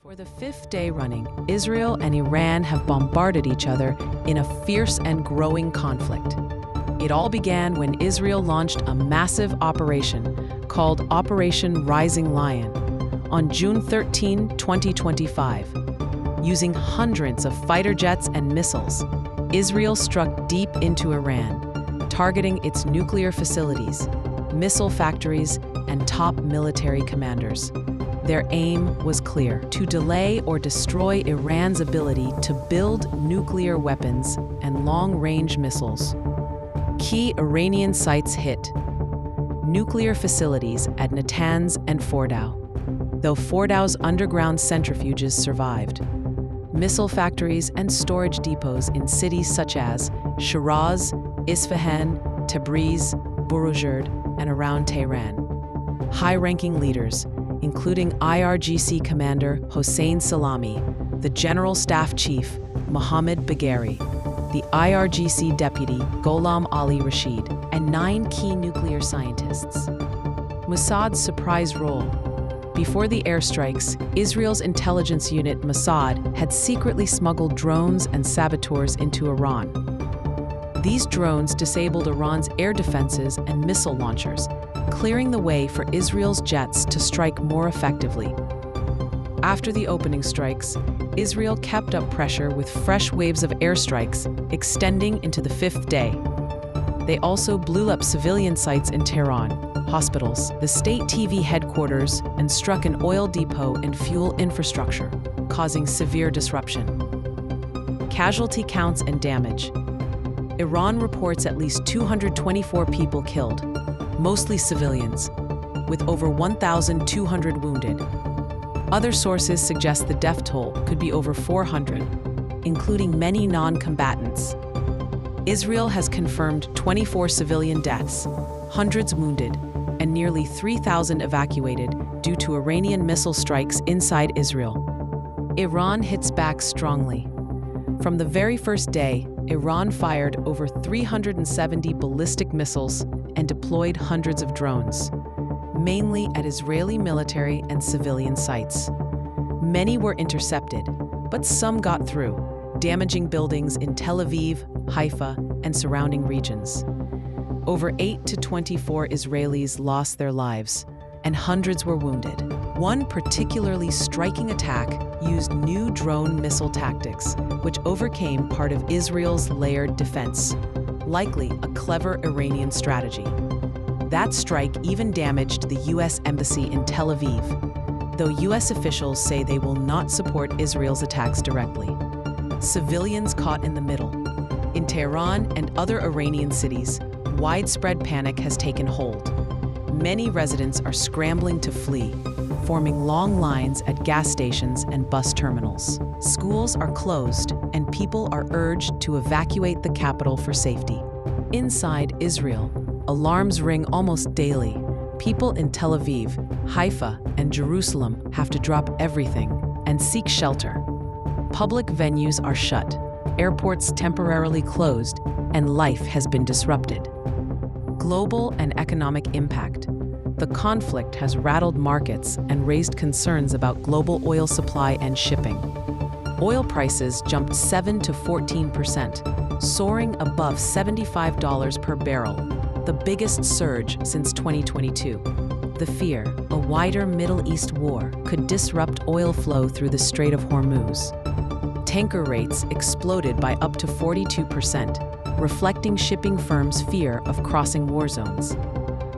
For the fifth day running, Israel and Iran have bombarded each other in a fierce and growing conflict. It all began when Israel launched a massive operation called Operation Rising Lion on June 13, 2025. Using hundreds of fighter jets and missiles, Israel struck deep into Iran, targeting its nuclear facilities, missile factories, and top military commanders. Their aim was clear: to delay or destroy Iran's ability to build nuclear weapons and long-range missiles. Key Iranian sites hit: nuclear facilities at Natanz and Fordow, though Fordow's underground centrifuges survived; missile factories and storage depots in cities such as Shiraz, Isfahan, Tabriz, Boroujerd, and around Tehran. High-ranking leaders, including IRGC Commander Hossein Salami, the General Staff Chief Mohammad Bagheri, the IRGC Deputy Gholam Ali Rashid, and 9 key nuclear scientists. Mossad's surprise role. Before the airstrikes, Israel's intelligence unit Mossad had secretly smuggled drones and saboteurs into Iran. These drones disabled Iran's air defenses and missile launchers, clearing the way for Israel's jets to strike more effectively. After the opening strikes, Israel kept up pressure with fresh waves of airstrikes extending into the 5th day. They also blew up civilian sites in Tehran, hospitals, the state TV headquarters, and struck an oil depot and fuel infrastructure, causing severe disruption. Casualty counts and damage. Iran reports at least 224 people killed, mostly civilians, with over 1,200 wounded. Other sources suggest the death toll could be over 400, including many non-combatants. Israel has confirmed 24 civilian deaths, hundreds wounded, and nearly 3,000 evacuated due to Iranian missile strikes inside Israel. Iran hits back strongly. From the very first day, Iran fired over 370 ballistic missiles and deployed hundreds of drones, mainly at Israeli military and civilian sites. Many were intercepted, but some got through, damaging buildings in Tel Aviv, Haifa, and surrounding regions. Over 8 to 24 Israelis lost their lives, and hundreds were wounded. One particularly striking attack used new drone missile tactics, which overcame part of Israel's layered defense, likely a clever Iranian strategy. That strike even damaged the U.S. Embassy in Tel Aviv, though U.S. officials say they will not support Israel's attacks directly. Civilians caught in the middle. In Tehran and other Iranian cities, widespread panic has taken hold. Many residents are scrambling to flee, forming long lines at gas stations and bus terminals. Schools are closed, and people are urged to evacuate the capital for safety. Inside Israel, alarms ring almost daily. People in Tel Aviv, Haifa, and Jerusalem have to drop everything and seek shelter. Public venues are shut, airports temporarily closed, and life has been disrupted. Global and economic impact. The conflict has rattled markets and raised concerns about global oil supply and shipping. Oil prices jumped 7 to 14%, soaring above $75 per barrel, the biggest surge since 2022. The fear, a wider Middle East war, could disrupt oil flow through the Strait of Hormuz. Tanker rates exploded by up to 42%, reflecting shipping firms' fear of crossing war zones.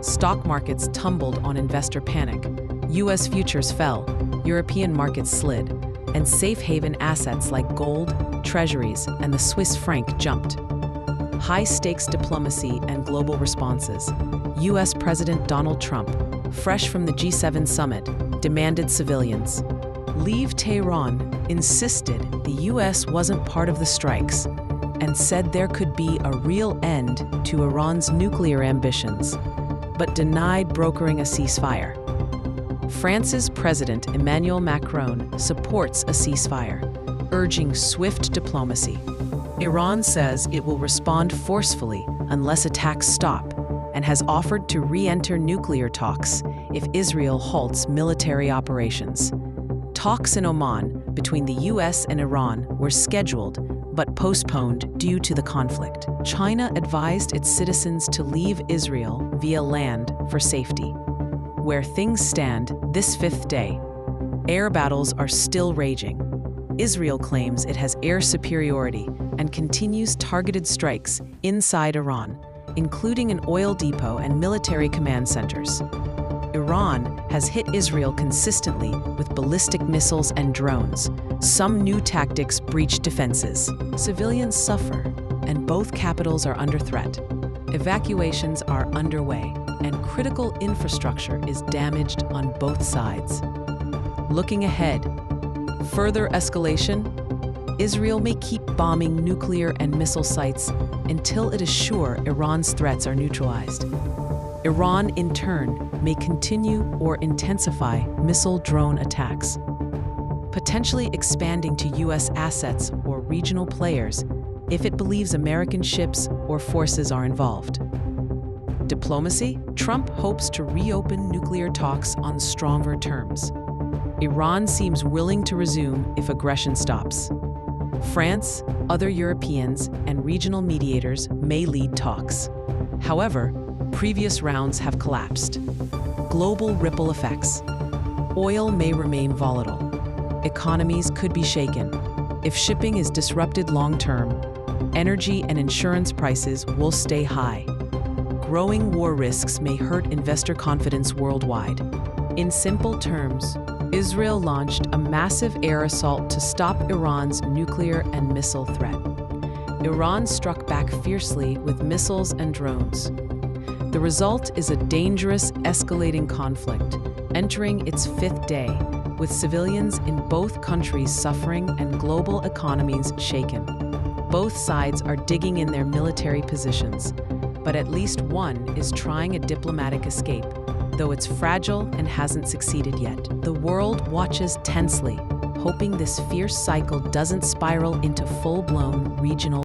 Stock markets tumbled on investor panic. U.S. futures fell, European markets slid, and safe haven assets like gold, treasuries, and the Swiss franc jumped. High-stakes diplomacy and global responses. U.S. President Donald Trump, fresh from the G7 summit, demanded civilians leave Tehran, insisted the U.S. wasn't part of the strikes, and said there could be a real end to Iran's nuclear ambitions, but denied brokering a ceasefire. France's President Emmanuel Macron supports a ceasefire, urging swift diplomacy. Iran says it will respond forcefully unless attacks stop, and has offered to re-enter nuclear talks if Israel halts military operations. Talks in Oman between the US and Iran were scheduled but postponed due to the conflict. China advised its citizens to leave Israel via land for safety. Where things stand this fifth day, air battles are still raging. Israel claims it has air superiority and continues targeted strikes inside Iran, including an oil depot and military command centers. Iran has hit Israel consistently with ballistic missiles and drones. Some new tactics breach defenses. Civilians suffer, and both capitals are under threat. Evacuations are underway, and critical infrastructure is damaged on both sides. Looking ahead, further escalation? Israel may keep bombing nuclear and missile sites until it is sure Iran's threats are neutralized. Iran, in turn, may continue or intensify missile-drone attacks, potentially expanding to U.S. assets or regional players if it believes American ships or forces are involved. Diplomacy? Trump hopes to reopen nuclear talks on stronger terms. Iran seems willing to resume if aggression stops. France, other Europeans, and regional mediators may lead talks. However, previous rounds have collapsed. Global ripple effects. Oil may remain volatile. Economies could be shaken. If shipping is disrupted long-term, energy and insurance prices will stay high. Growing war risks may hurt investor confidence worldwide. In simple terms, Israel launched a massive air assault to stop Iran's nuclear and missile threat. Iran struck back fiercely with missiles and drones. The result is a dangerous, escalating conflict, entering its fifth day, with civilians in both countries suffering and global economies shaken. Both sides are digging in their military positions, but at least one is trying a diplomatic escape, though it's fragile and hasn't succeeded yet. The world watches tensely, hoping this fierce cycle doesn't spiral into full-blown regional